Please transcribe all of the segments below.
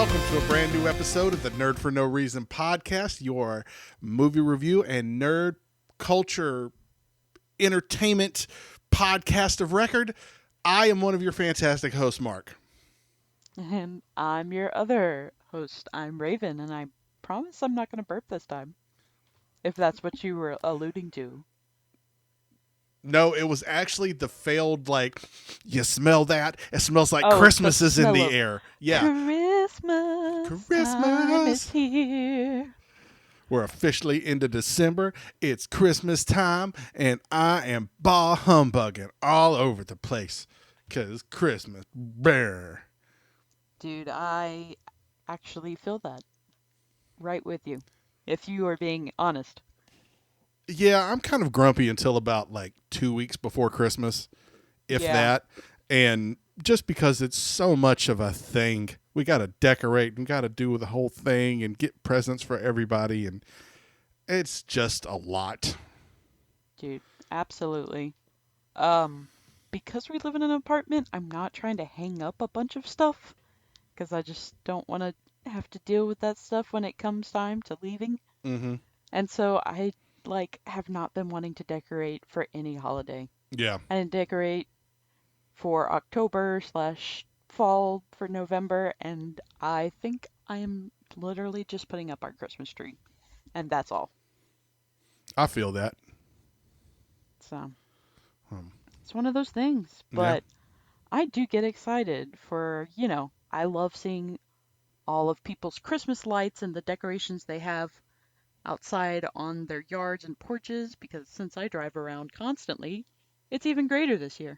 welcome to a brand new episode of the Nerd for No Reason podcast, your movie review and nerd culture entertainment podcast of record. I am one of your fantastic hosts, Mark. And I'm your other host. I'm Raven, and I promise I'm not going to burp this time. If that's what you were alluding to. No, it was actually the failed, you smell that? It smells like Oh, Christmas the is in smell the of air. Yeah. Christmas time is here. We're officially into December. It's Christmas time, and I am bah humbugging all over the place. Because Christmas, brr. Dude, I actually feel that. Right with you. If you are being honest. Yeah, I'm kind of grumpy until about 2 weeks before Christmas, if Yeah. that. And just because it's so much of a thing, we got to decorate and got to do the whole thing and get presents for everybody. And it's just a lot. Dude, absolutely. Because we live in an apartment, I'm not trying to hang up a bunch of stuff. Because I just don't want to have to deal with that stuff when it comes time to leaving. Mm-hmm. And so I have not been wanting to decorate for any holiday. Yeah. I didn't decorate for October/fall for November, and I think I am literally just putting up our Christmas tree. And that's all. I feel that. So it's one of those things. But I do get excited for, I love seeing all of people's Christmas lights and the decorations they have outside on their yards and porches, because since I drive around constantly, it's even greater this year.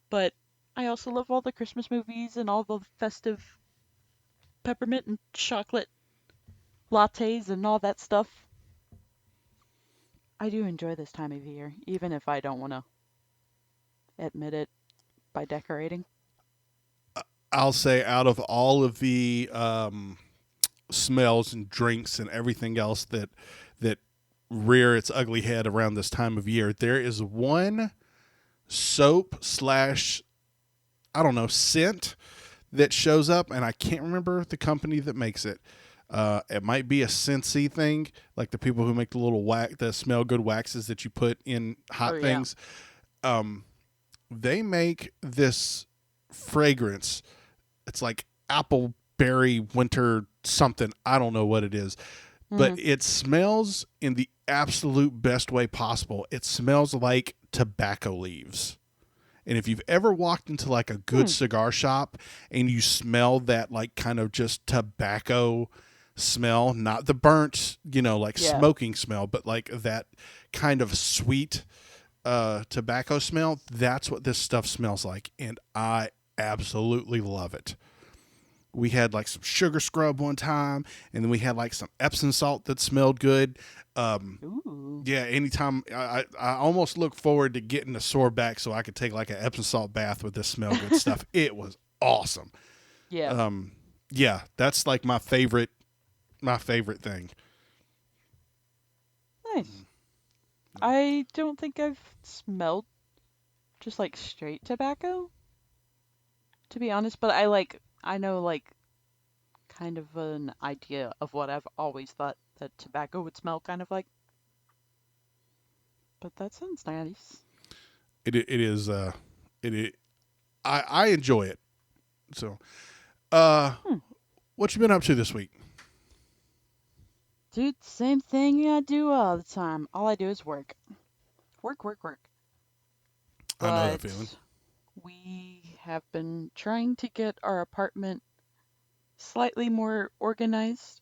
But I also love all the Christmas movies and all the festive peppermint and chocolate lattes and all that stuff. I do enjoy this time of year, even if I don't want to admit it by decorating. I'll say out of all of the smells and drinks and everything else that rear its ugly head around this time of year, there is one soap / I don't know, scent that shows up, and I can't remember the company that makes it. It might be a Scentsy thing, like the people who make the little the smell good waxes that you put in hot things. They make this fragrance. It's like apple berry winter something. I don't know what it is, but it smells in the absolute best way possible. It smells like tobacco leaves. And if you've ever walked into a good cigar shop and you smell that kind of just tobacco smell, not the burnt, smoking smell, but that kind of sweet tobacco smell, that's what this stuff smells like. And I absolutely love it. We had some sugar scrub one time, and then we had some Epsom salt that smelled good. Yeah, anytime I almost look forward to getting a sore back so I could take an Epsom salt bath with this smell good stuff. It was awesome. Yeah. Yeah, that's my favorite thing. Nice. I don't think I've smelled just straight tobacco, to be honest, but I know kind of an idea of what I've always thought that tobacco would smell kind of like. But that sounds nice. It is I enjoy it. So what you been up to this week? Dude, same thing I do all the time. All I do is work. Work. I know that feeling. We have been trying to get our apartment slightly more organized,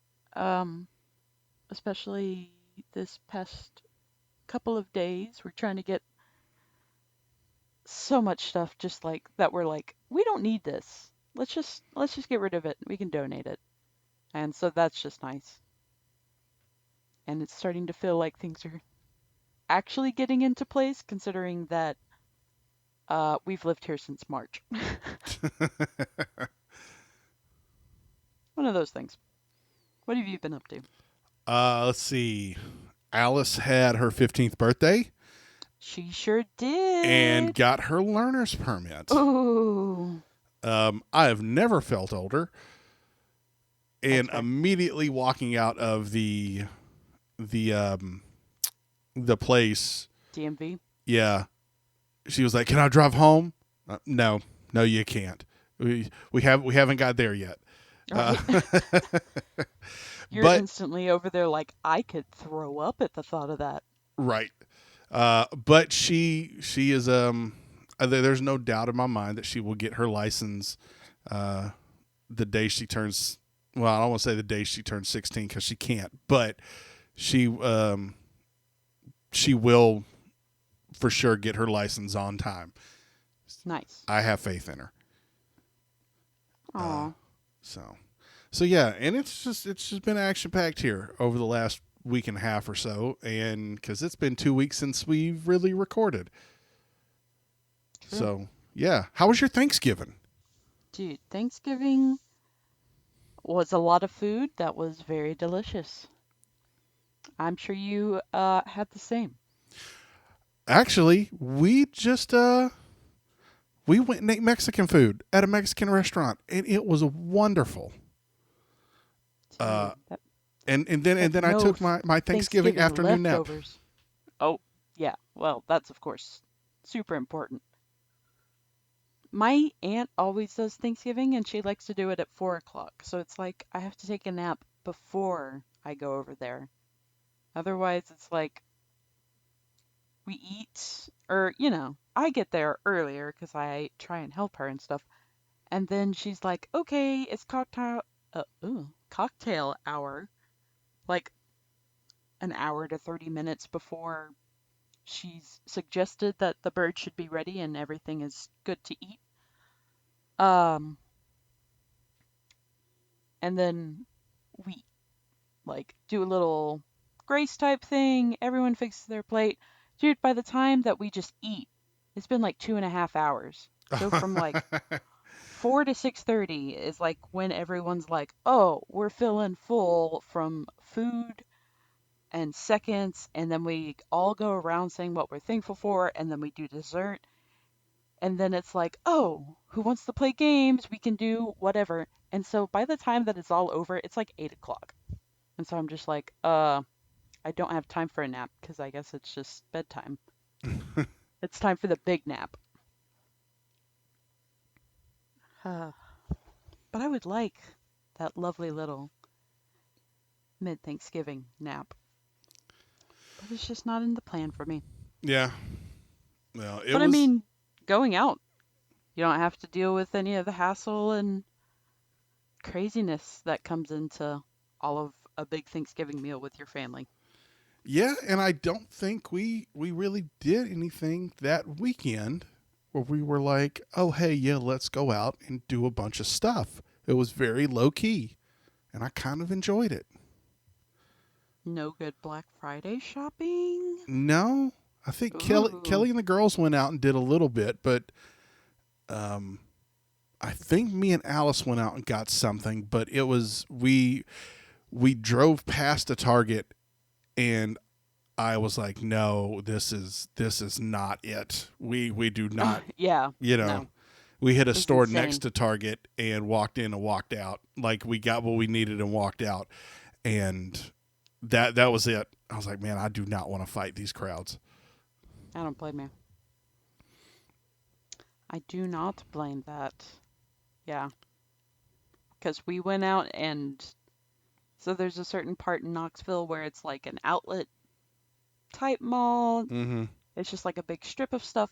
especially this past couple of days. We're trying to get so much stuff just that we're we don't need this. Let's just get rid of it. We can donate it. And so that's just nice. And it's starting to feel like things are actually getting into place, considering that we've lived here since March. One of those things. What have you been up to? Let's see. Alice had her 15th birthday. She sure did. And got her learner's permit. Ooh. I have never felt older. and fair. immediately walking out of the the place. DMV. Yeah, she was like, "Can I drive home?" No, no, you can't. We haven't got there yet. Uh, Right? You're but instantly over there like, I could throw up at the thought of that. right. But she is there's no doubt in my mind that she will get her license uh, the day she turns. Well, I don't want to say the day she turns 16 because she can't, but she will for sure get her license on time. Nice. I have faith in her. Aw. So so yeah, and it's just been action packed here over the last week and a half or so, and because it's been 2 weeks since we've really recorded. True. So yeah, how was your Thanksgiving? Dude, Thanksgiving was a lot of food that was very delicious. I'm sure you had the same. Actually, we went and ate Mexican food at a Mexican restaurant, and it was wonderful. Dude, And then I no took my Thanksgiving Thanksgiving afternoon nap. leftovers. Oh, yeah. Well, that's of course super important. My aunt always does Thanksgiving and she likes to do it at 4 o'clock. So it's like I have to take a nap before I go over there. Otherwise, it's like we eat, or, I get there earlier because I try and help her and stuff. And then she's like, okay, it's cocktail hour, like an hour to 30 minutes before she's suggested that the bird should be ready and everything is good to eat. Um, and then we like do a little grace type thing. Everyone fixes their plate. Dude, by the time that we just eat, it's been like 2.5 hours. So from like 4 to 6:30 is like when everyone's like, oh, we're feeling full from food and seconds, and then we all go around saying what we're thankful for, and then we do dessert, and then it's like, oh, who wants to play games? We can do whatever. And so by the time that it's all over, it's like 8 o'clock. And so I'm just like, I don't have time for a nap because I guess it's just bedtime. It's time for the big nap. But I would like that lovely little mid Thanksgiving nap. But it's just not in the plan for me. Yeah. Well, it But I was. mean, going out, you don't have to deal with any of the hassle and craziness that comes into all of a big Thanksgiving meal with your family. Yeah, and I don't think we really did anything that weekend where we were like, "Oh, hey, yeah, let's go out and do a bunch of stuff." It was very low key, and I kind of enjoyed it. No good Black Friday shopping? No, I think Ooh. Kelly and the girls went out and did a little bit, but um, I think me and Alice went out and got something. But it was we drove past a Target, and I was like, no, this is not it. We do not, Yeah, you know. no, We hit a it's store next insane. to Target and walked in and walked out. Like we got what we needed and walked out, and that was it. I was like, man, I do not want to fight these crowds. I don't blame you. I do not blame that. Yeah, because we went out and so there's a certain part in Knoxville where it's like an outlet type mall. Mm-hmm. It's just like a big strip of stuff.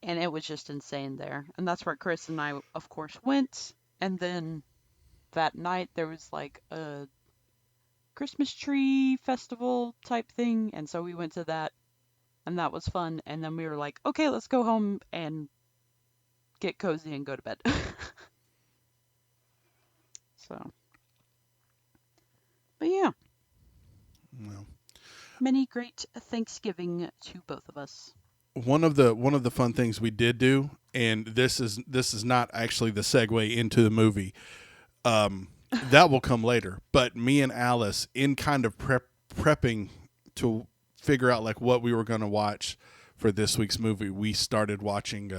And it was just insane there. And that's where Chris and I, of course, went. And then that night there was like a Christmas tree festival type thing. And so we went to that and that was fun. And then we were like, okay, let's go home and get cozy and go to bed. So, but yeah, Well, many great Thanksgiving to both of us. one of the fun things we did do, and this is not actually the segue into the movie. That will come later. But me and Alice, in kind of prepping to figure out like what we were going to watch for this week's movie, we started watching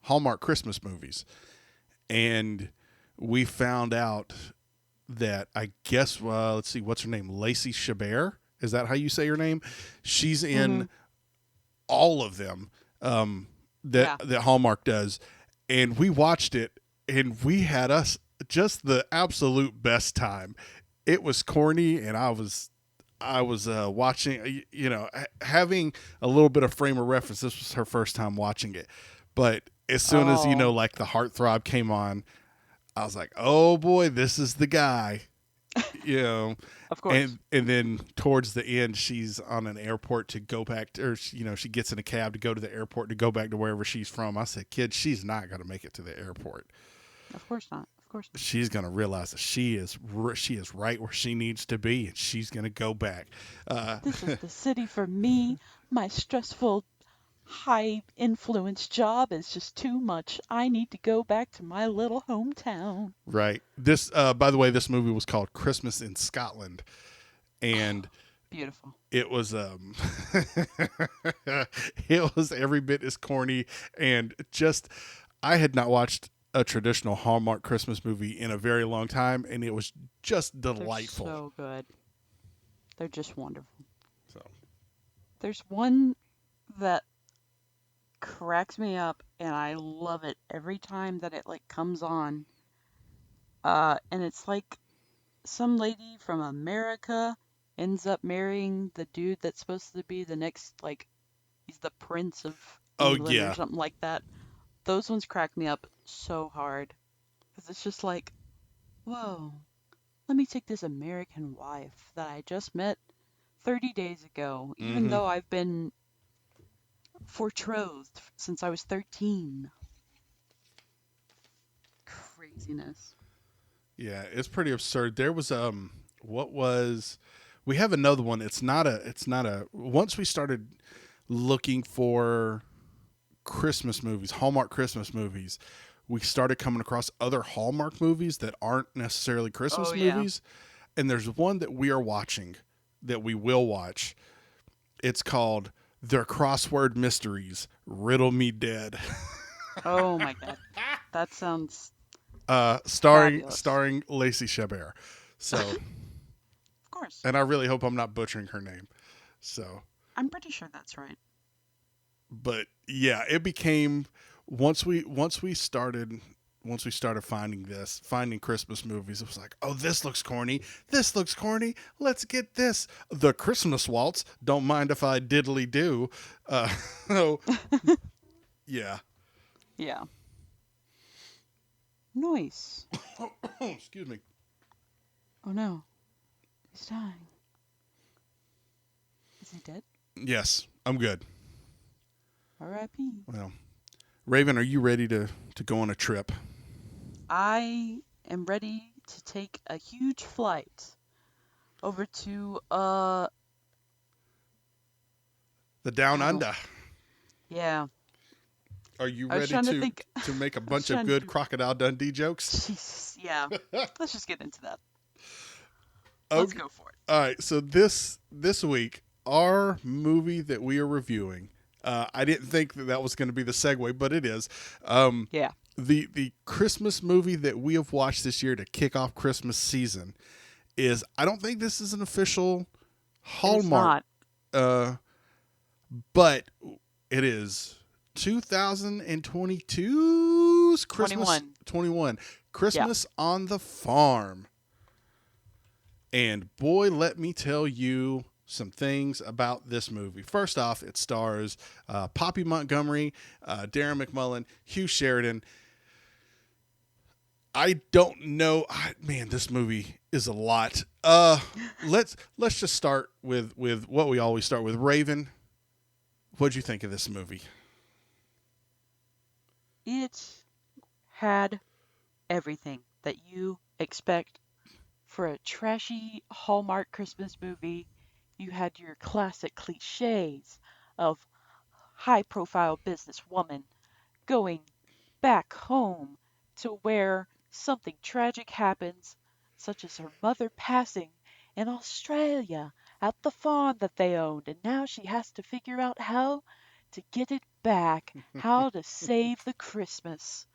Hallmark Christmas movies, and we found out that I guess let's see, what's her name? Lacey Chabert. Is that how you say her name? She's Mm-hmm. in all of them Yeah. that Hallmark does, and we watched it, and we had us just the absolute best time. It was corny, and I was watching, having a little bit of frame of reference. This was her first time watching it, but as soon as Oh, like the heartthrob came on, I was like, oh boy, this is the guy. you know of course. and then towards the end, she's on an airport to go back to, or she gets in a cab to go to the airport to go back to wherever she's from. I said, kid, she's not going to make it to the airport. Of course not. Of course not. She's going to realize that she is right where she needs to be, and she's going to go back. uh This is the city for me. My stressful, high influence job is just too much. I need to go back to my little hometown. right. This by the way, this movie was called Christmas in Scotland, and Beautiful. it was it was every bit as corny, and just, I had not watched a traditional Hallmark Christmas movie in a very long time, and it was just They're delightful. so good. They're just wonderful. So There's one that cracks me up and I love it every time that it like comes on. And it's like some lady from America ends up marrying the dude that's supposed to be the next, like, he's the prince of oh England or yeah, something like that. Those ones crack me up so hard because it's just like, whoa, let me take this American wife that I just met 30 days ago, even mm-hmm, though I've been betrothed since I was 13. Craziness. yeah, it's pretty absurd. There was what was we have another one. It's not a once we started looking for Christmas movies, Hallmark Christmas movies, we started coming across other Hallmark movies that aren't necessarily Oh, Christmas yeah. movies. And there's one that we are watching, that we will watch. It's called Their Crossword Mysteries, Riddle Me Dead. Oh my God. That sounds Starring fabulous. starring Lacey Chabert. So, Of course. and I really hope I'm not butchering her name. So, I'm pretty sure that's right. but yeah, it became, once we started finding Christmas movies, it was like, oh, this looks corny. This looks corny. Let's get this. The Christmas Waltz. Don't mind if I diddly do. So yeah. Yeah. Nice. Excuse me. Oh no. He's dying. Is he dead? Yes, I'm good. R.I.P. Well, Raven, are you ready to go on a trip? I am ready to take a huge flight over to The Down I don't Under. yeah. Are you I was ready trying to to think to make a I was bunch of trying to good do Crocodile Dundee jokes? Jesus, yeah. Let's just get into that. Let's Okay. go for it. All right. So this week, our movie that we are reviewing, I didn't think that was going to be the segue, but it is. Yeah. The Christmas movie that we have watched this year to kick off Christmas season is, I don't think this is an official It is Hallmark, not uh, but it is 2022's Christmas 21. 21 Yeah. Christmas on the Farm. And boy, let me tell you some things about this movie. First off, it stars Poppy Montgomery, Darren McMullen, Hugh Sheridan. I don't know, man. This movie is a lot. Let's just start with what we always start with. Raven, what'd you think of this movie? It had everything that you expect for a trashy Hallmark Christmas movie. You had your classic cliches of high profile businesswoman going back home to where something tragic happens, such as her mother passing in Australia at the farm that they owned, and now she has to figure out how to get it back, how to save the Christmas.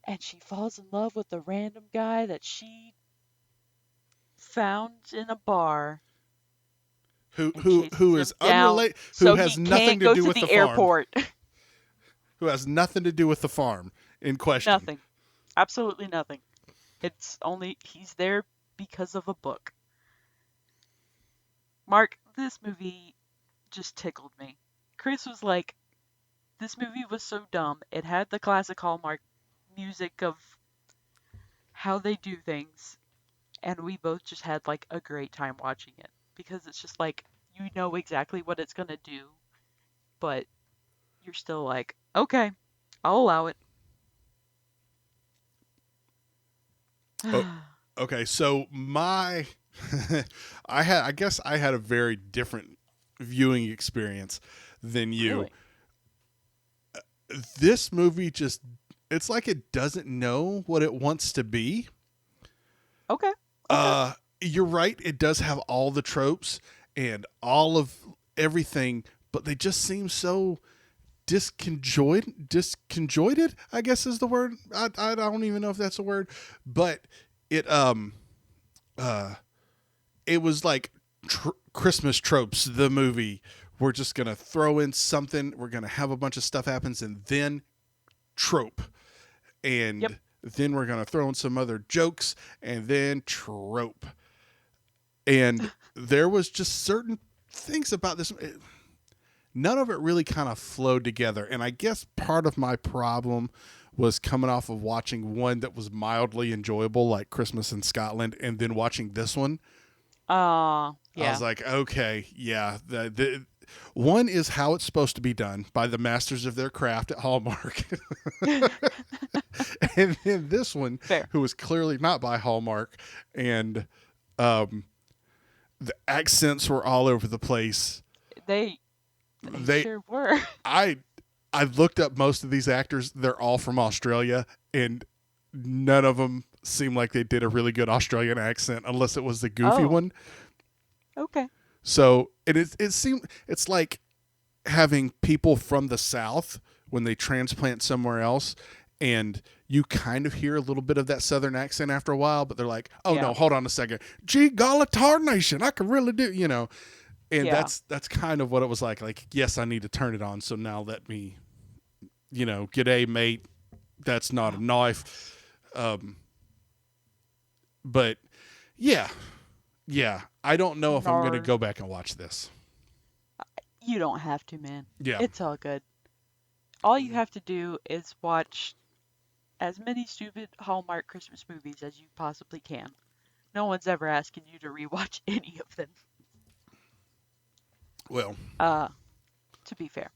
and she falls in love with a random guy that she found in a bar who and who chases who him is down unrelated, who so has he nothing can't to go do to with the the farm, airport. who has nothing to do with the farm in question. Nothing. Absolutely nothing. It's only he's there because of a book. Mark, this movie just tickled me. Chris was like, this movie was so dumb. It had the classic Hallmark music of how they do things, and we both just had like a great time watching it because it's just like you know exactly what it's gonna do, but you're still like, okay, I'll allow it. Oh, okay. So my, I guess I had a very different viewing experience than you. Really? This movie just, it's like it doesn't know what it wants to be. Okay. Okay. You're right. It does have all the tropes and all of everything, but they just seem so disconjointed, I guess is the word. I don't even know if that's a word, but it uh it was like Christmas tropes. The movie, we're just gonna throw in something, we're gonna have a bunch of stuff happens, and then trope, Yep. and then we're gonna throw in some other jokes, and then trope. And there was just certain things about this, none of it really kind of flowed together. And I guess part of my problem was coming off of watching one that was mildly enjoyable, like Christmas in Scotland, and then watching this one. I was Yeah. like, okay, yeah. The one is how it's supposed to be done by the masters of their craft at Hallmark. And then this one, Fair. who was clearly not by Hallmark, and um, the accents were all over the place. They they They, sure were. I I looked up most of these actors. They're all from Australia, and none of them seem like they did a really good Australian accent, unless it was the goofy Oh, one. okay. So it seemed it's like having people from the South when they transplant somewhere else, and you kind of hear a little bit of that Southern accent after a while, but they're like, "Oh no, Yeah. hold on a second, gee golly tarnation, I can really do," you know. And Yeah. that's kind of what it was like. Like, yes, I need to turn it on. So now let me, g'day mate. That's not Oh a goodness. knife. Um, but yeah, yeah. I don't know if I'm going to Nar. go back and watch this. You don't have to, man. Yeah. It's all good. All you have to do is watch as many stupid Hallmark Christmas movies as you possibly can. No one's ever asking you to rewatch any of them. Well, Uh, to be fair.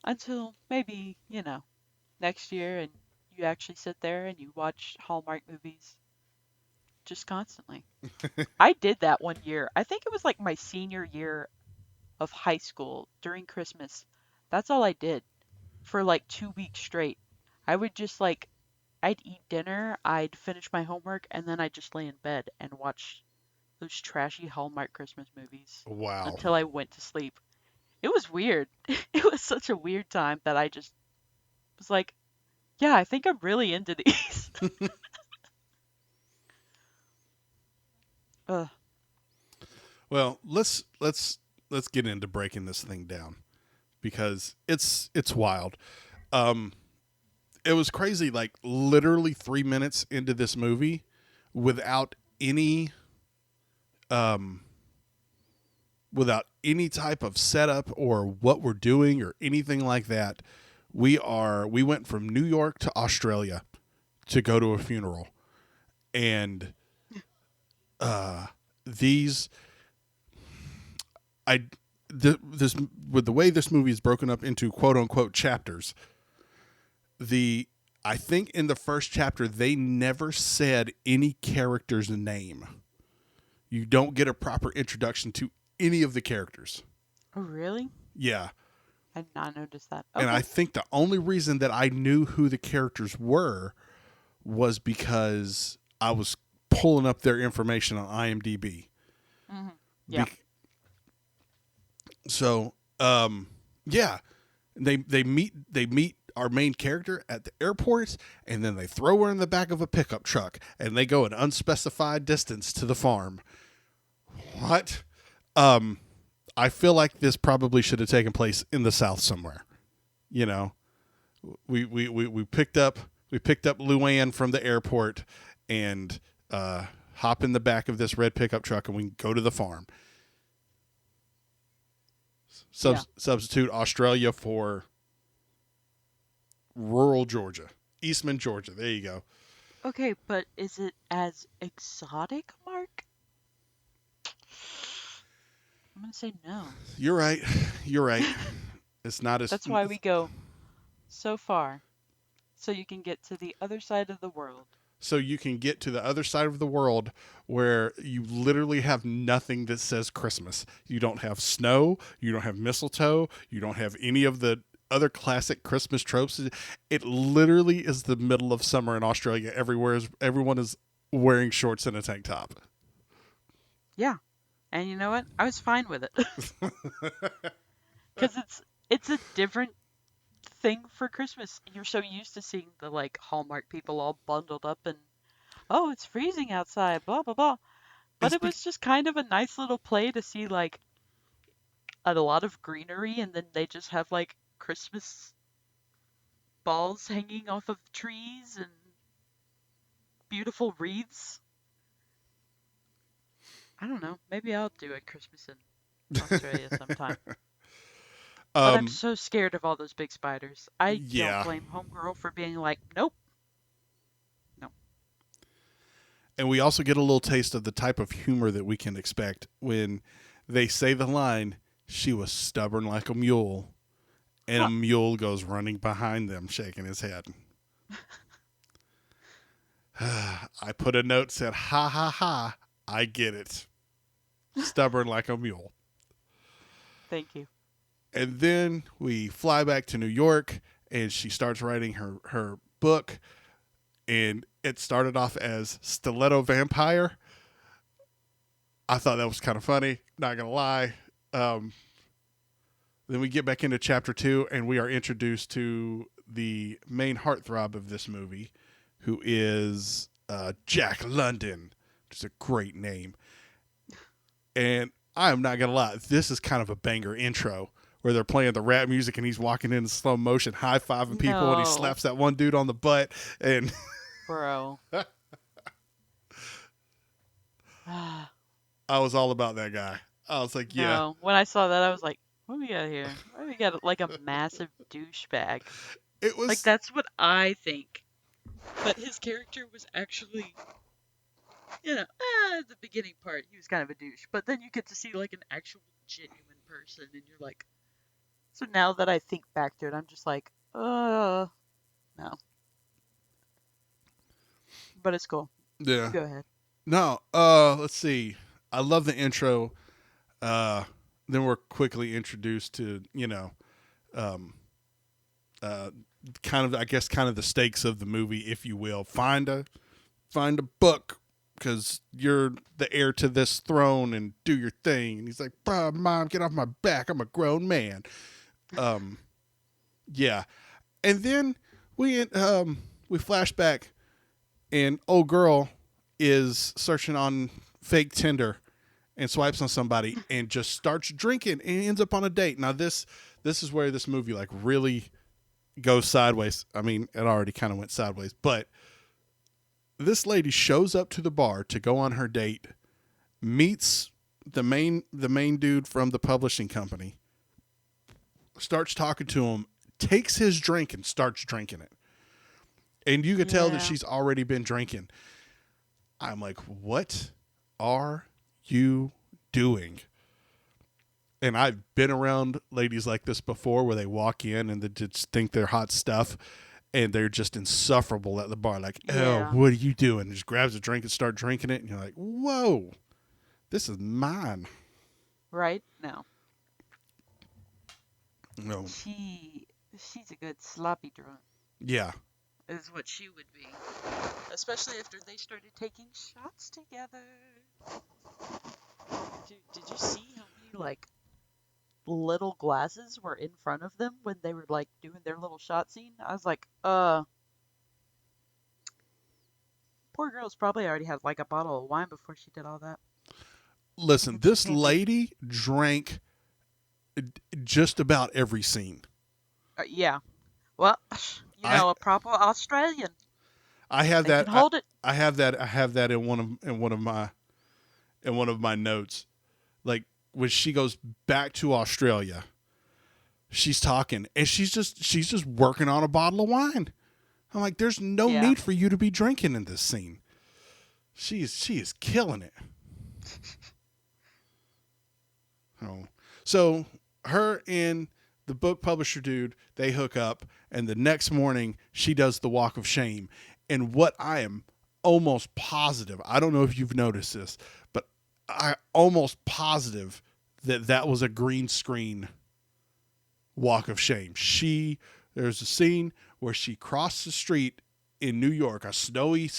Until maybe, next year and you actually sit there and you watch Hallmark movies just constantly. I did that one year. I think it was like my senior year of high school during Christmas. That's all I did for like 2 weeks straight. I would just like, I'd eat dinner, I'd finish my homework, and then I'd just lay in bed and watch those trashy Hallmark Christmas movies wow. until I went to sleep. It was weird. It was such a weird time that I just was like, yeah, I think I'm really into these. Ugh. Well, let's get into breaking this thing down because it's wild. Um, it was crazy. Like literally 3 minutes into this movie, without any um without any type of setup or what we're doing or anything like that, we went from New York to Australia to go to a funeral, and these I this with the way this movie is broken up into quote unquote chapters. The I think in the first chapter they never said any character's name. You don't get a proper introduction to any of the characters. Oh, really? Yeah. I did not notice that. And Okay. I think the only reason that I knew who the characters were was because I was pulling up their information on IMDb. Hmm. Be- Yeah. so, yeah, they meet our main character at the airport, and then they throw her in the back of a pickup truck, and they go an unspecified distance to the farm. What? I feel like this probably should have taken place in the South somewhere. You know, we picked up Luann from the airport and hop in the back of this red pickup truck, and we can go to the farm. Substitute Australia for rural Georgia, Eastman, Georgia. There you go. Okay, but is it as exotic, Mark? I'm gonna say no. You're right. You're right. It's not as. That's why we go so far, so you can get to the other side of the world. So you can get to the other side of the world where you literally have nothing that says Christmas. You don't have snow. You don't have mistletoe. You don't have any of the other classic Christmas tropes. It literally is the middle of summer in Australia. Everyone is wearing shorts and a tank top. Yeah, and you know what? I was fine with it because it's a different thing for Christmas. You're so used to seeing the like Hallmark people all bundled up and oh, it's freezing outside, blah blah blah. But it was just kind of a nice little play to see like a lot of greenery, and then they just have like Christmas balls hanging off of trees and beautiful wreaths. I don't know. Maybe I'll do a Christmas in Australia sometime. But I'm so scared of all those big spiders. I don't blame Homegirl for being like, nope. No. And we also get a little taste of the type of humor that we can expect when they say the line, "She was stubborn like a mule," and a mule goes running behind them, shaking his head. I put a note, said, "Ha ha ha, I get it. Stubborn like a mule." Thank you. And then we fly back to New York, and she starts writing her book, and it started off as Stiletto Vampire. I thought that was kind of funny, not going to lie. Then we get back into chapter 2, and we are introduced to the main heartthrob of this movie, who is Jack London, which is a great name. And I am not going to lie, this is kind of a banger intro, where they're playing the rap music and he's walking in slow motion, high-fiving people, and he slaps that one dude on the butt. And bro. I was all about that guy. I was like, yeah. No. When I saw that, I was like, what do we got here? Why do we got like a massive douchebag? It was like, that's what I think. But his character was actually, the beginning part, he was kind of a douche. But then you get to see like an actual genuine person, and you're like, so now that I think back to it, I'm just like, no. But it's cool. Yeah. Go ahead. No, let's see. I love the intro. Then we're quickly introduced to, kind of the stakes of the movie, if you will. Find a book, because you're the heir to this throne, and do your thing. And he's like, Mom, get off my back. I'm a grown man. Yeah. And then we flash back, and old girl is searching on fake Tinder and swipes on somebody and just starts drinking and ends up on a date. Now this is where this movie like really goes sideways. I mean, it already kind of went sideways, but this lady shows up to the bar to go on her date, meets the main dude from the publishing company, starts talking to him, takes his drink and starts drinking it. And you could tell that she's already been drinking. I'm like, what are you doing? And I've been around ladies like this before, where they walk in and they just think they're hot stuff, and they're just insufferable at the bar. Like, oh, what are you doing? And just grabs a drink and start drinking it. And you're like, whoa, this is mine. Right? No. No. She's a good sloppy drunk. Yeah. Is what she would be. Especially after they started taking shots together. Dude, did you see how many, like, little glasses were in front of them when they were like doing their little shot scene. I was like, poor girl's probably already had like a bottle of wine before she did all that. Listen, this Entertainment. lady drank just about every scene. Yeah. Well, I a proper Australian. I have They can that. hold it. I have that in one of my notes. Like when she goes back to Australia, she's talking and she's just working on a bottle of wine. I'm like, there's no Yeah. need for you to be drinking in this scene. She is killing it. Oh, so her and the book publisher dude, they hook up, and the next morning she does the walk of shame. And what I am almost positive, I don't know if you've noticed this, but I almost positive that that was a green screen walk of shame. There's a scene where she crossed the street in New York, a snowy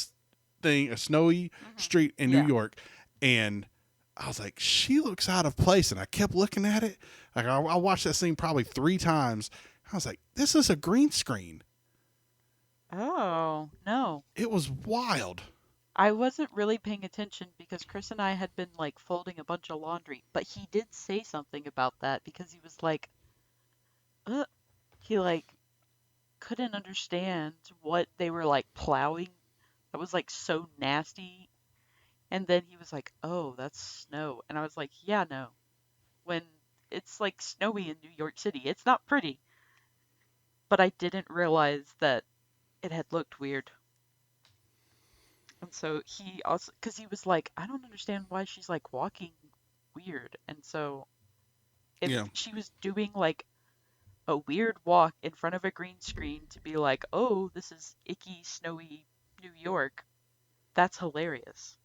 Hmm. street in New Yeah. York, and I was like, she looks out of place, and I kept looking at it. Like I watched that scene probably 3 times. I was like, this is a green screen. Oh, no. It was wild. I wasn't really paying attention because Chris and I had been like folding a bunch of laundry, but he did say something about that because he was like, uh, he like couldn't understand what they were like plowing. That was like so nasty. And then he was like, "Oh, that's snow." And I was like, "Yeah, no. When it's like snowy in New York City, it's not pretty." But I didn't realize that it had looked weird. And so he also, because he was like, "I don't understand why she's like walking weird." And so if Yeah. she was doing like a weird walk in front of a green screen to be like, "Oh, this is icky, snowy New York," that's hilarious.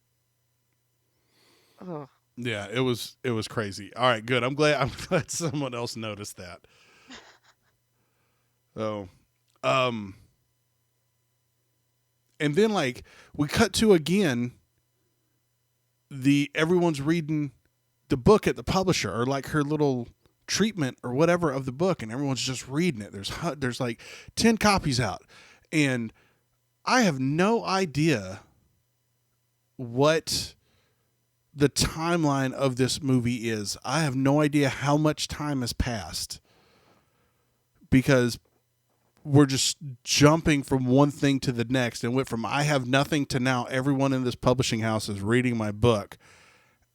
Oh, Yeah, it was crazy. All right, good. I'm glad someone else noticed that. So, um, and then like we cut to again the everyone's reading the book at the publisher or like her little treatment or whatever of the book, and everyone's just reading it. There's like 10 copies out, and I have no idea what the timeline of this movie is. I have no idea how much time has passed because we're just jumping from one thing to the next and went from I have nothing to now everyone in this publishing house is reading my book.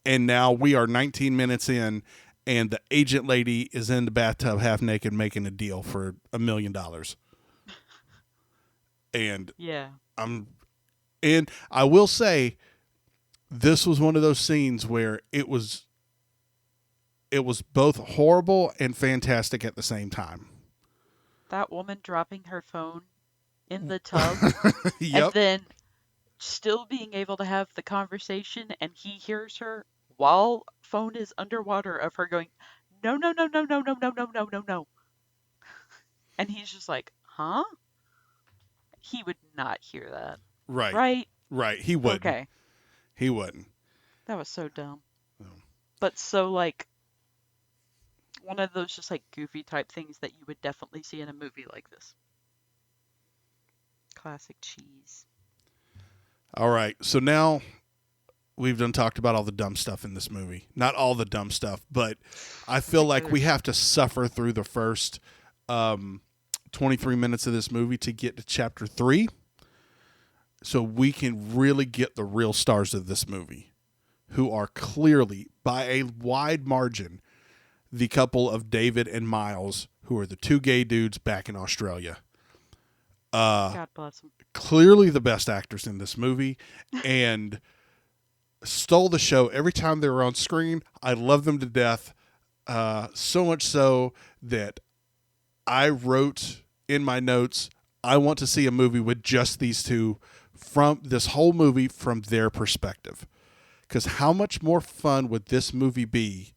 And now we are 19 minutes in and the agent lady is in the bathtub half naked making a deal for $1 million. And yeah. I'm and I will say this was one of those scenes where it was both horrible and fantastic at the same time. That woman dropping her phone in the tub and Yep. then still being able to have the conversation and he hears her while phone is underwater of her going, "No, no, no, no, no, no, no, no, no, no, no." And he's just like, "Huh?" He would not hear that. Right. Right? Right. He wouldn't. Okay. He wouldn't. That was so dumb. Um, But so like one of those just like goofy type things that you would definitely see in a movie like this. Classic cheese. All right. So now we've done talked about all the dumb stuff in this movie. Not all the dumb stuff, but I I feel think like we there's have to suffer through the first um, 23 minutes of this movie to get to chapter 3 so we can really get the real stars of this movie, who are clearly, by a wide margin, the couple of David and Miles, who are the two gay dudes back in Australia. God bless him. Clearly the best actors in this movie and stole the show every time they were on screen. I love them to death. So much so that I wrote in my notes, I want to see a movie with just these two from this whole movie from their perspective. Because how much more fun would this movie be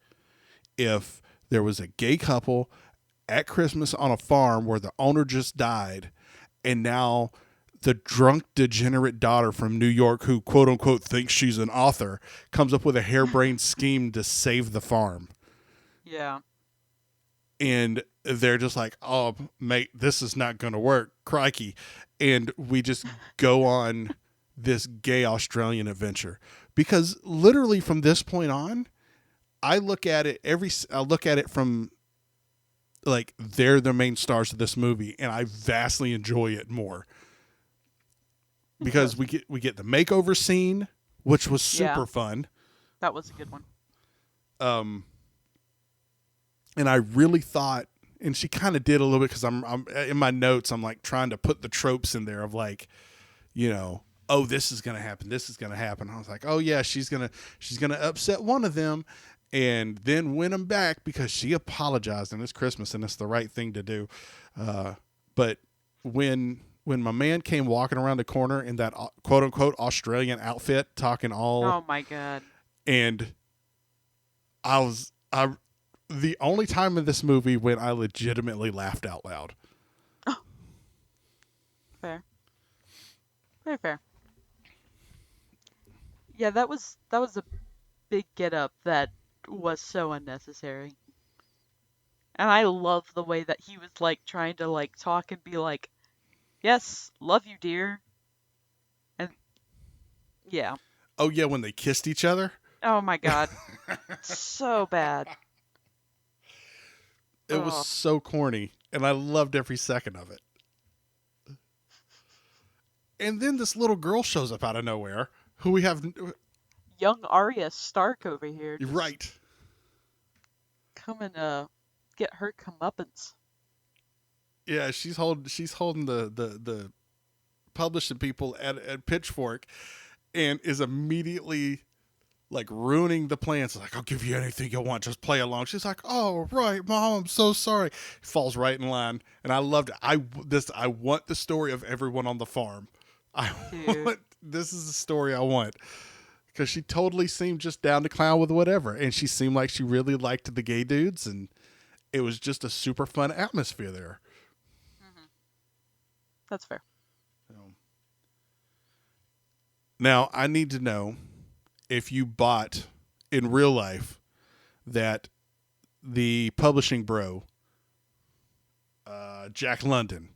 if there was a gay couple at Christmas on a farm where the owner just died and now the drunk degenerate daughter from New York who quote unquote thinks she's an author comes up with a harebrained scheme to save the farm. Yeah. and they're just like, oh, mate, this is not going to work. Crikey. And we just go on this gay Australian adventure because literally from this point on, I look at it from like they're the main stars of this movie, and I vastly enjoy it more because we get the makeover scene, which was super fun. That was a good one. And I really thought, and she kind of did a little bit because I'm in my notes. I'm like trying to put the tropes in there of like, you know, oh, this is gonna happen. This is gonna happen. I was like, oh yeah, she's gonna upset one of them, and then win them back because she apologized and it's Christmas and it's the right thing to do. But when my man came walking around the corner in that quote unquote Australian outfit, talking all, oh my god, and I the only time in this movie when I legitimately laughed out loud. Oh, fair, very fair. Yeah, that was a big get up that was so unnecessary. And I love the way that he was like trying to like talk and be like, "Yes, love you, dear." And yeah. Oh yeah, when they kissed each other. Oh my god. So bad. It was Oh, so corny, and I loved every second of it. And then this little girl shows up out of nowhere, who we have young Arya Stark over here just right. coming get her comeuppance. Yeah, she's holding the publishing people at Pitchfork, and is immediately like ruining the plans. Like, I'll give you anything you want, just play along. She's like, oh right, Mom, I'm so sorry. Falls right in line, and I loved it. I want the story of everyone on the farm. Dude. This is the story I want, because she totally seemed just down to clown with whatever, and she seemed like she really liked the gay dudes, and it was just a super fun atmosphere there. Hmm. That's fair. Now I need to know if you bought in real life that the publishing bro, Jack London,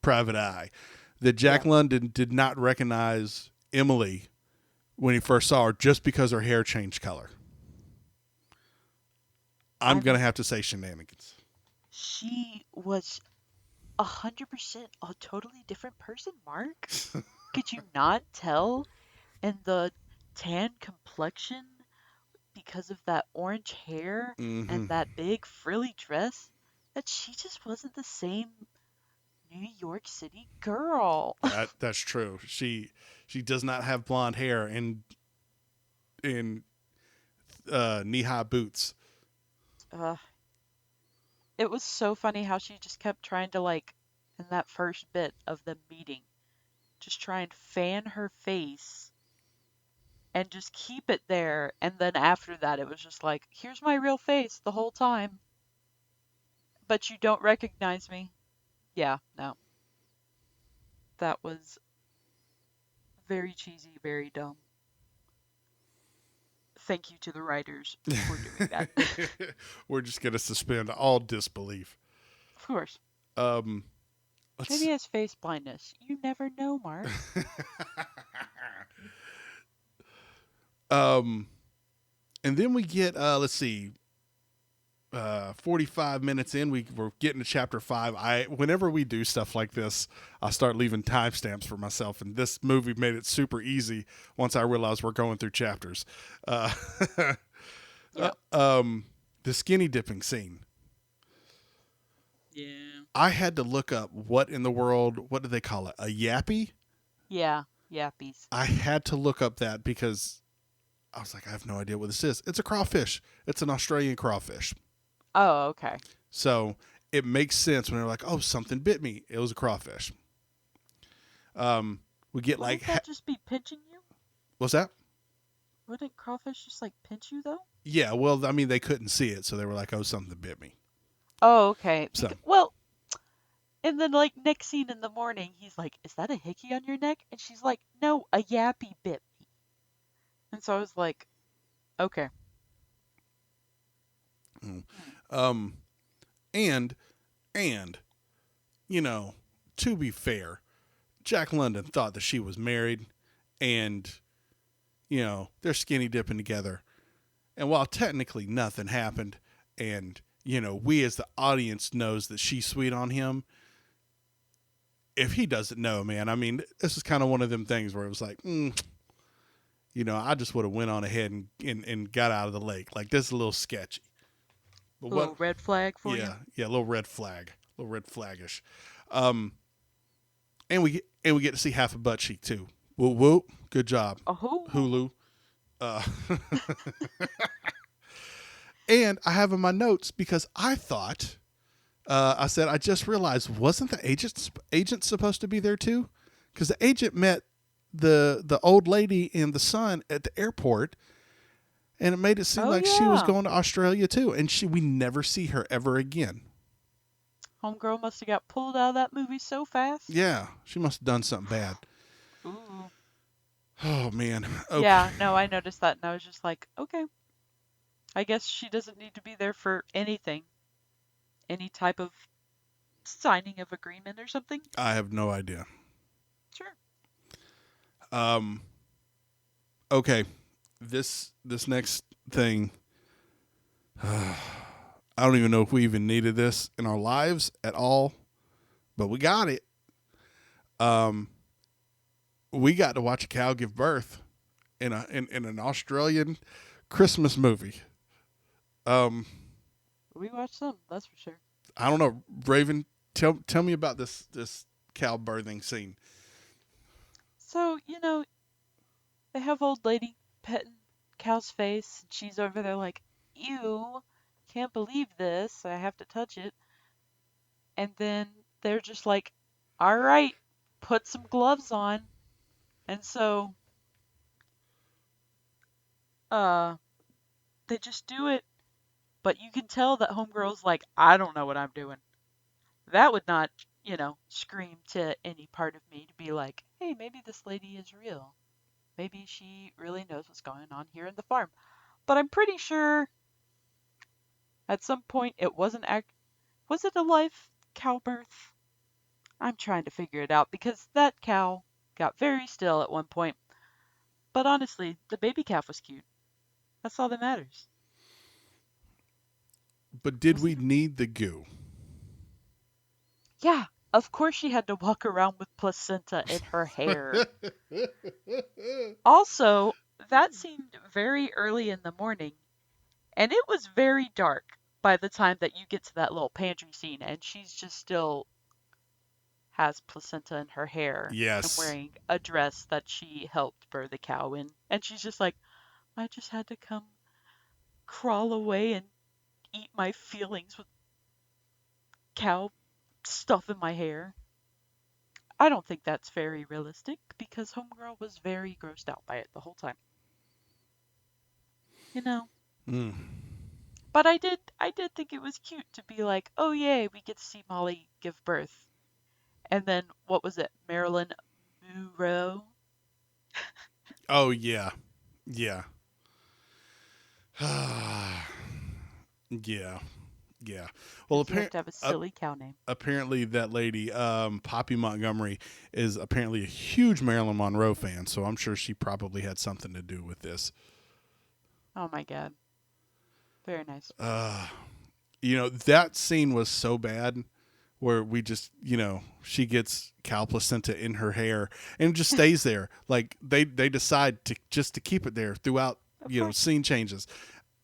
Private Eye, that Jack London did not recognize Emily when he first saw her just because her hair changed color. I'm going to have to say shenanigans. She was 100% a totally different person, Mark. Could you not tell? And the tan complexion because of that orange hair Mm-hmm. and that big frilly dress that she just wasn't the same New York City girl. That's true. She does not have blonde hair and in knee-high boots. uh, it was so funny how she just kept trying to like in that first bit of the meeting just try and fan her face and just keep it there, and then after that it was just like, here's my real face the whole time, but you don't recognize me. Yeah, no, that was very cheesy, very dumb. Thank you to the writers for doing that. We're just going to suspend all disbelief. Of course. Um, Maybe he has face blindness. You never know, Mark. And then we get let's see, 45 minutes in, we're getting to chapter 5. Whenever we do stuff like this, I start leaving timestamps for myself, and this movie made it super easy once I realized we're going through chapters. Yeah. The skinny dipping scene. Yeah. I had to look up what in the world, what do they call it? A yappy? Yeah. Yappies. I had to look up that because I was like, I have no idea what this is. It's a crawfish. It's an Australian crawfish. Oh, okay. So it makes sense when they're like, oh, something bit me. It was a crawfish. We get Wouldn't like, that just be pinching you? what's that? Wouldn't crawfish just like pinch you though? Yeah, well, I mean, they couldn't see it, so they were like, oh, something bit me. Oh, okay. So, Well, and then like next scene in the morning, he's like, "Is that a hickey on your neck?" And she's like, "No, a yappy bit me." And so I was like, "Okay." mm. um, And and you know, to be fair, Jack London thought that she was married, and they're skinny dipping together. And while technically nothing happened, and we as the audience knows that she's sweet on him, if he doesn't know, man, I mean, this is kind of one of them things where it was like, I just would have went on ahead and got out of the lake. Like, this is a little sketchy. But A little red flag for you? Yeah, a little red flaggish. And we get to see half a butt cheek too. Whoop whoop, good job, Oh, Hulu. Uh, and I have in my notes because I thought, I said, I just realized, wasn't the agent supposed to be there too? Because the agent met the old lady and the son at the airport, and it made it seem like she was going to Australia too. And we never see her ever again. Homegirl must have got pulled out of that movie so fast. Yeah, she must have done something bad. Ooh. Oh, man. Okay. Yeah, no, I noticed that, and I was just like, okay. I guess she doesn't need to be there for anything. Any type of signing of agreement or something? I have no idea. Sure. Okay. This next thing, I don't even know if we even needed this in our lives at all, but we got it. We got to watch a cow give birth in an Australian Christmas movie. We watched some, that's for sure. I don't know, Raven. Tell me about this cow birthing scene. So, they have old lady petting cow's face, and she's over there like, ew, can't believe this, I have to touch it. And then they're just like, all right, put some gloves on. And so, they just do it. But you can tell that homegirl's like, I don't know what I'm doing. That would not, scream to any part of me to be like, hey, maybe this lady is real. Maybe she really knows what's going on here in the farm. But I'm pretty sure at some point it wasn't was it a live cow birth? I'm trying to figure it out because that cow got very still at one point. But honestly, the baby calf was cute. That's all that matters. But did we need the goo? Yeah, of course she had to walk around with placenta in her hair. Also, that seemed very early in the morning, and it was very dark by the time that you get to that little pantry scene, and she's just still has placenta in her hair. Yes. And wearing a dress that she helped birth the cow in. And she's just like, I just had to come crawl away and eat my feelings with cow stuff in my hair. I don't think that's very realistic because Homegirl was very grossed out by it the whole time. But I did think it was cute to be like, oh yay, we get to see Molly give birth. And then what was it? Marilyn Monroe? Oh yeah. Yeah. Yeah. Yeah. Well, you have to have a silly cow name. Apparently, that lady, Poppy Montgomery, is apparently a huge Marilyn Monroe fan. So I'm sure she probably had something to do with this. Oh my God. Very nice. That scene was so bad, where we just, she gets cow placenta in her hair and it just stays there. Like they decide to keep it there throughout, scene changes.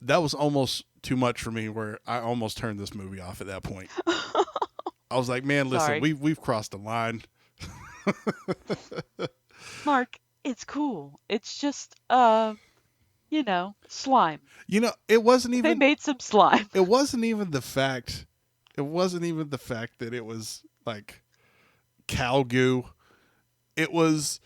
That was almost too much for me, where I almost turned this movie off at that point. I was like, man, listen, Sorry. we've crossed the line. Mark, it's cool. It's just, slime. It wasn't even. They made some slime. It wasn't even the fact. It wasn't even the fact that it was like cow goo. It was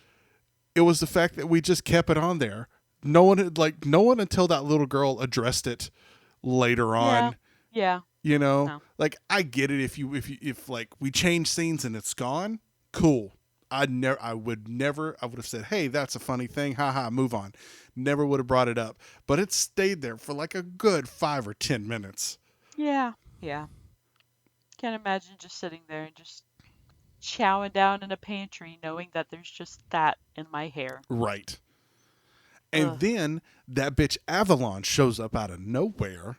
the fact that we just kept it on there. No one until that little girl addressed it later on. Yeah. No. Like, I get it if like we change scenes and it's gone, cool. I would have said, hey, that's a funny thing. Haha, move on. Never would have brought it up. But it stayed there for like a good 5 or 10 minutes. Yeah. can't imagine just sitting there and just chowing down in a pantry knowing that there's just that in my hair. Right. And Ugh. then that bitch Avalon shows up out of nowhere.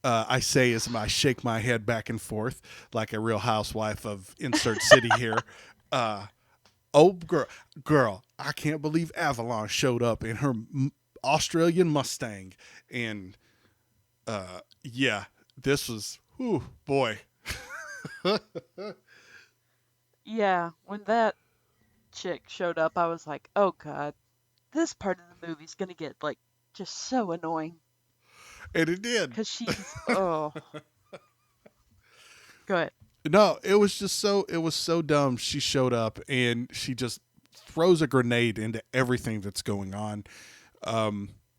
I say as I shake my head back and forth like a real housewife of insert city here. Uh, oh, girl, I can't believe Avalon showed up in her Australian Mustang. And yeah, this was, whew, boy. Yeah, when that chick showed up, I was like, oh God, this part of the movie's gonna get like just so annoying. And it did. Because she's, oh, go ahead. No, it was so dumb. She showed up and she just throws a grenade into everything that's going on.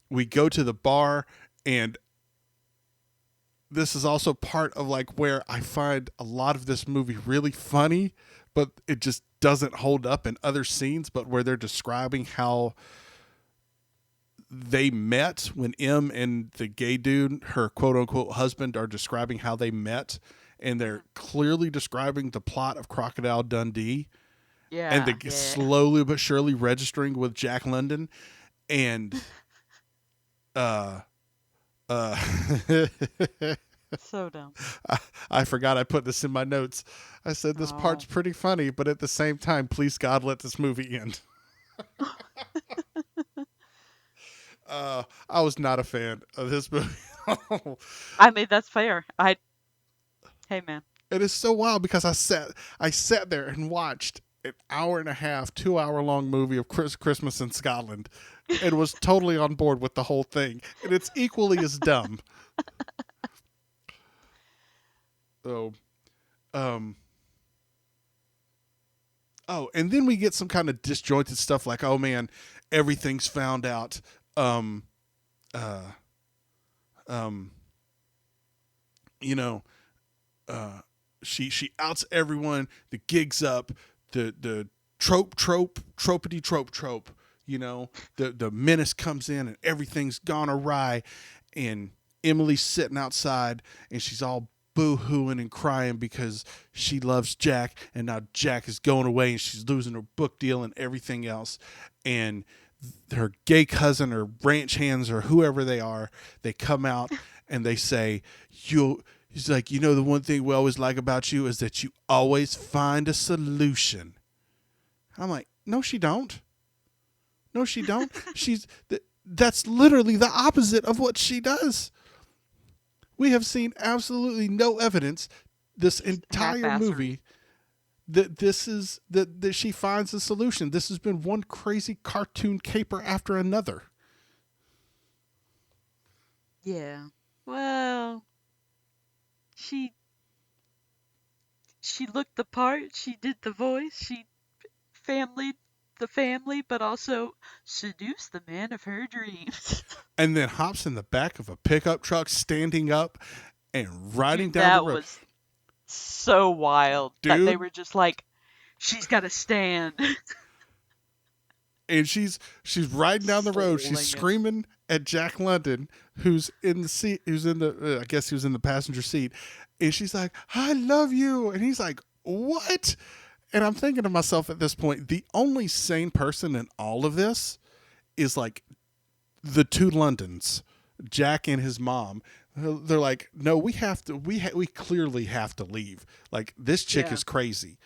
We go to the bar, and this is also part of like where I find a lot of this movie really funny, but it just doesn't hold up in other scenes, but where they're describing how they met when M and the gay dude, her quote unquote husband, are describing how they met, and they're clearly describing the plot of Crocodile Dundee, and Yeah, they yeah. slowly but surely registering with Jack London, and uh uh So dumb. I forgot I put this in my notes. I said this part's Oh. pretty funny, but at the same time, please God, let this movie end. I was not a fan of this movie. I mean, that's fair. Hey man. It is so wild because I sat there and watched an hour and a half, 2 hour long movie of Christmas in Scotland, and was totally on board with the whole thing. And it's equally as dumb. So, um, oh, and then we get some kind of disjointed stuff like, oh man, everything's found out. Um, uh, um, you know, she outs everyone. The gig's up. The tropity trope. You know, the menace comes in and everything's gone awry, and Emily's sitting outside and she's all boo-hooing and crying because she loves Jack, and now Jack is going away and she's losing her book deal and everything else, and her gay cousin or ranch hands or whoever they are, they come out and they say, he's like, you know, the one thing we always like about you is that you always find a solution. I'm like, no, she don't. No, she don't. That's literally the opposite of what she does. We have seen absolutely no evidence this entire Half-assery. movie that she finds a solution. This has been one crazy cartoon caper after another. Yeah. Well, she she looked the part, she did the voice, she family the family, but also seduced the man of her dreams. And then hops in the back of a pickup truck, standing up and riding Dude, down the that road. was so wild that they Dude, were just like, she's got to stand. and she's riding down the road. She's Holding him. screaming at Jack London, who's in the seat, who's in the I guess he was in the passenger seat, and she's like, "I love you," and he's like, "What?" And I'm thinking to myself at this point, the only sane person in all of this is like the two Londons, Jack and his mom. They're like, "No, we have to. We clearly have to leave. Like, this chick Yeah. is crazy."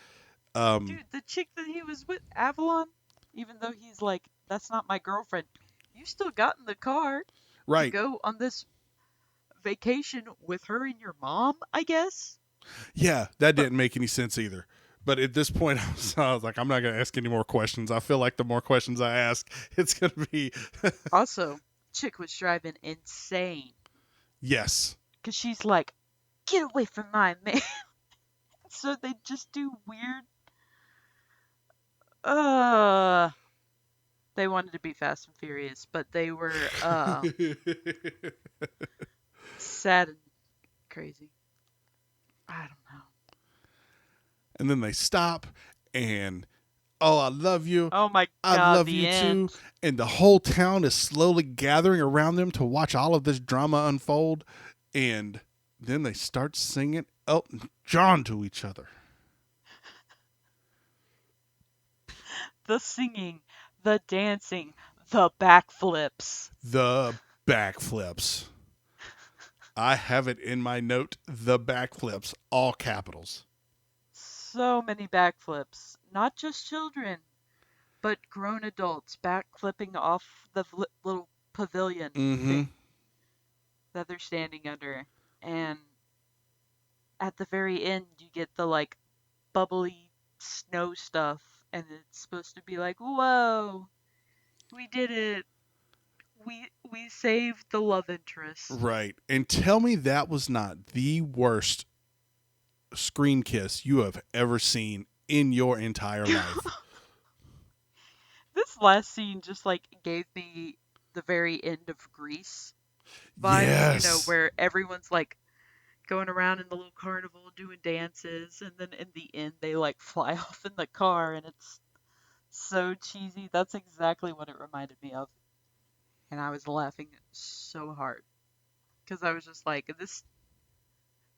Dude, the chick that he was with, Avalon, even though he's like, that's not my girlfriend, you still got in the car to Right. go on this vacation with her and your mom, I guess? Yeah, that But didn't make any sense either. But at this point, I was like, I'm not going to ask any more questions. I feel like the more questions I ask, it's going to be also, chick was driving insane yes. because she's like, get away from my man. So they just do weird, uh, they wanted to be Fast and Furious, but they were, sad and crazy. I don't know. And then they stop and, oh, I love you. Oh my I God, love the you too. end. And the whole town is slowly gathering around them to watch all of this drama unfold. And then they start singing Elton John to each other. The singing, the dancing, the backflips. The backflips. I have it in my note, the backflips, all capitals. So many backflips. Not just children, but grown adults backflipping off the little pavilion Mm-hmm. thing that they're standing under. And at the very end, you get the like bubbly snow stuff, and it's supposed to be like, whoa, we did it. We saved the love interest. Right. And tell me that was not the worst screen kiss you have ever seen in your entire life. This last scene just like gave me the very end of Grease vibes, Yes. where everyone's like going around in the little carnival doing dances, and then in the end they like fly off in the car, and it's so cheesy. That's exactly what it reminded me of. And I was laughing so hard because I was just like, this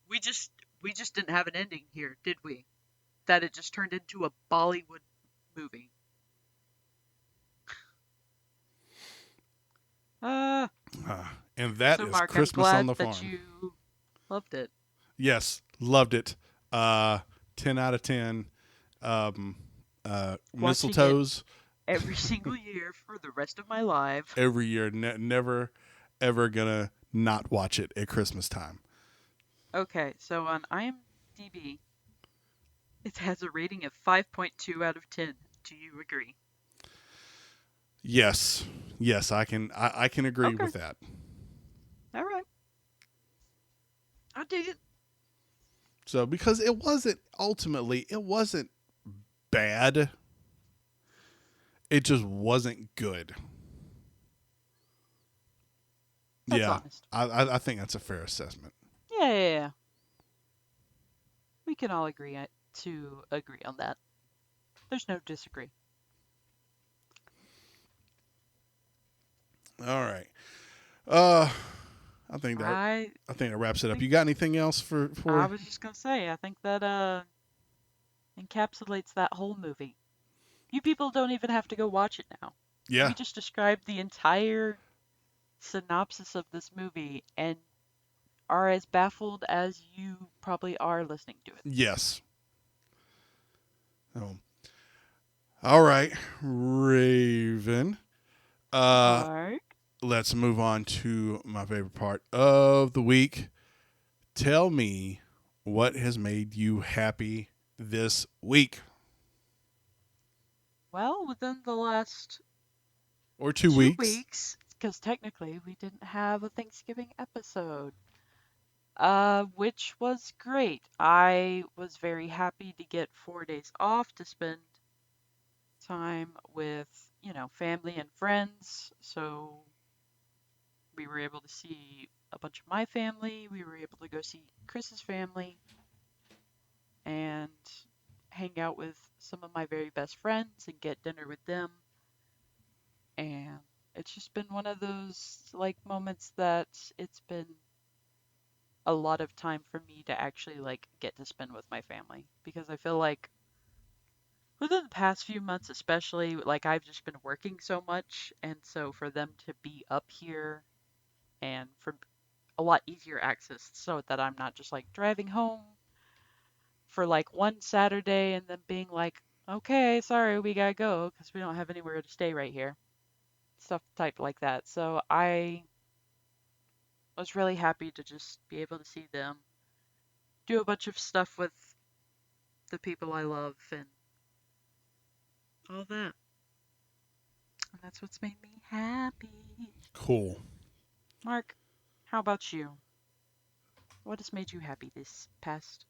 we just we just didn't have an ending here, did we? That it just turned into a Bollywood movie. Uh, And that so is Mark, I'm Christmas on glad the that Farm. you loved it. Yes, loved it. 10 out of 10. Watching it Mistletoes every single year for the rest of my life. every year. Never, ever gonna not watch it at Christmas time. Okay, so on IMDb, it has a rating of 5.2 out of 10. Do you agree? Yes, yes, I can agree Okay, with that. all right. I dig it. So because it wasn't bad. It just wasn't good. That's Yeah, honest. I think that's a fair assessment. Yeah. We can all agree to agree on that. There's no disagree. All right. Uh, I think that I I think that wraps it up. think You got anything else for I for? was just gonna say, I think that encapsulates that whole movie. You people don't even have to go watch it now. We Yeah. just described the entire synopsis of this movie and are as baffled as you probably are listening to it. Yes. Oh. All right, Raven. Uh, Mark? let's move on to my favorite part of the week. Tell me what has made you happy this week Well, within the last or 2 weeks. 2 weeks, because technically we didn't have a Thanksgiving episode, which was great. I was very happy to get 4 days off to spend time with, family and friends. So we were able to see a bunch of my family. We were able to go see Chris's family and hang out with some of my very best friends and get dinner with them. And it's just been one of those like moments that it's been a lot of time for me to actually like get to spend with my family because I feel like within the past few months especially like I've just been working so much, and so for them to be up here and for a lot easier access so that I'm not just like driving home for like one Saturday and then being like, okay, sorry, we gotta go because we don't have anywhere to stay right here. Stuff type like that. So I was really happy to just be able to see them, do a bunch of stuff with the people I love and all that. And that's what's made me happy. Cool. Mark, how about you? What has made you happy this past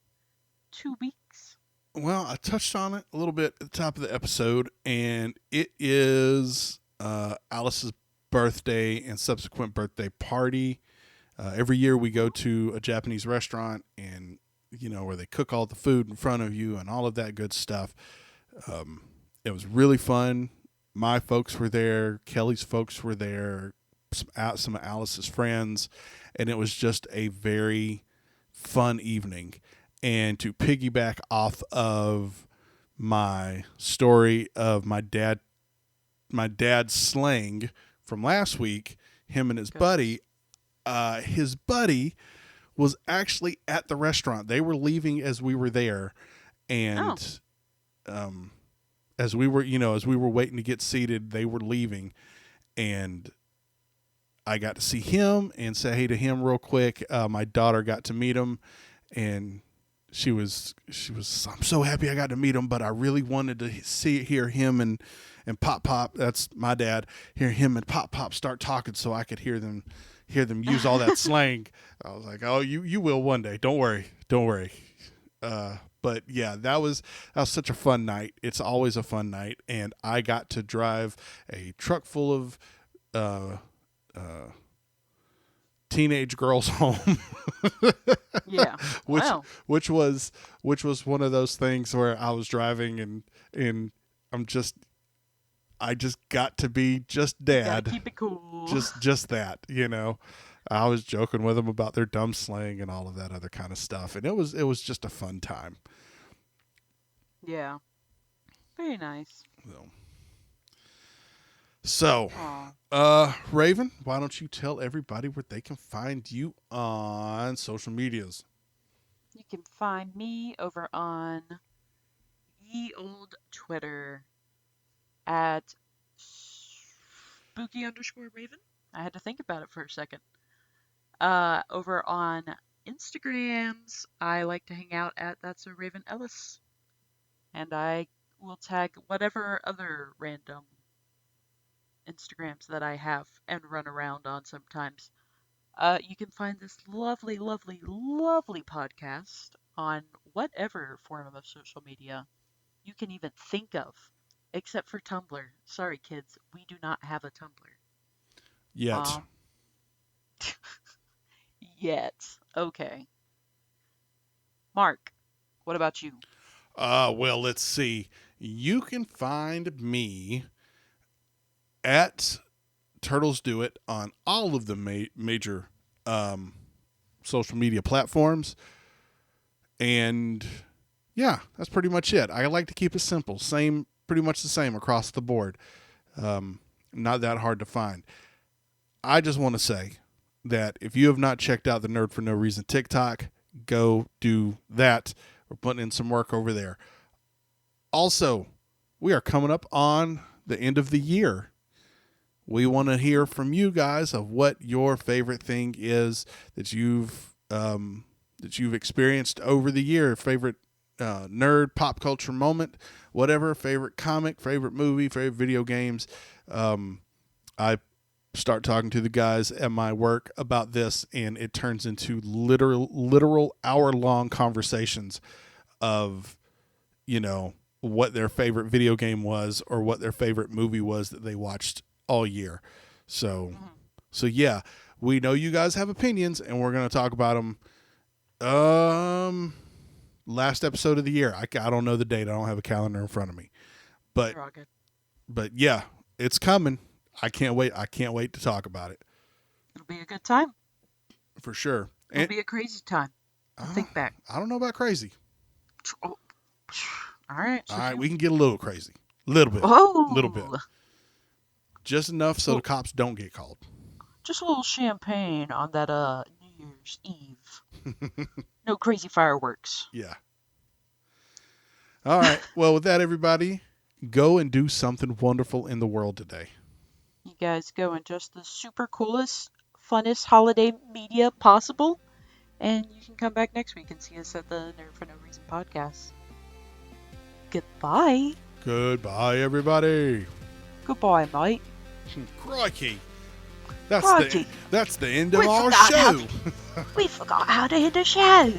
2 weeks? Well, I touched on it a little bit at the top of the episode, and it is Alice's birthday and subsequent birthday party. Every year we go to a Japanese restaurant, and where they cook all the food in front of you and all of that good stuff. It was really fun. My folks were there. Kelly's folks were there. Some of Alice's friends, and it was just a very fun evening. And to piggyback off of my story of my dad's slang from last week, him and his buddy was actually at the restaurant. They were leaving as we were there, and as we were waiting to get seated, they were leaving, and I got to see him and say hey to him real quick. My daughter got to meet him, and she was I'm so happy I got to meet him, but I really wanted to hear him and Pop, that's my dad, hear him and Pop start talking so I could hear them use all that slang. I was like, oh, you will one day. Don't worry. But yeah, that was such a fun night. It's always a fun night. And I got to drive a truck full of teenage girls home. Yeah. Wow. Which was one of those things where I was driving and I just got to be just dad. Keep it cool. Just that, I was joking with them about their dumb slang and all of that other kind of stuff. And it was just a fun time. Yeah. Very nice. So, Raven, why don't you tell everybody where they can find you on social medias? You can find me over on ye old Twitter at spooky_Raven. I had to think about it for a second. Over on Instagrams, I like to hang out at That's a Raven Ellis. And I will tag whatever other random Instagrams that I have and run around on sometimes. You can find this lovely, lovely, lovely podcast on whatever form of social media you can even think of, except for Tumblr. Sorry, kids, we do not have a Tumblr. Yet. Yet. Okay. Mark, what about you? Well, let's see. You can find me at Turtles Do It on all of the major social media platforms. And yeah, that's pretty much it. I like to keep it simple. Pretty much the same across the board. Not that hard to find. I just want to say that if you have not checked out the Nerd for No Reason TikTok, go do that. We're putting in some work over there. Also, we are coming up on the end of the year. We want to hear from you guys of what your favorite thing is that you've experienced over the year. Favorite nerd pop culture moment, whatever. Favorite comic, favorite movie, favorite video games. I start talking to the guys at my work about this, and it turns into literal hour-long conversations of, what their favorite video game was or what their favorite movie was that they watched all year. So yeah, we know you guys have opinions, and we're going to talk about them. Last episode of the year. I don't know the date. I don't have a calendar in front of me, but yeah, it's coming. I can't wait. I can't wait to talk about it. It'll be a good time. For sure. It'll be a crazy time. Think back. I don't know about crazy. Oh. All right. All right. We can get a little crazy. Little bit. Oh. Little bit. Just enough so the cops don't get called. Just a little champagne on that New Year's Eve. No crazy fireworks. Yeah. All right. Well, with that, everybody, go and do something wonderful in the world today. You guys go in just the super coolest, funnest holiday media possible. And you can come back next week and see us at the Nerd for No Reason podcast. Goodbye. Goodbye, everybody. Goodbye, mate. Crikey. That's the end of our show. We forgot how to end the show.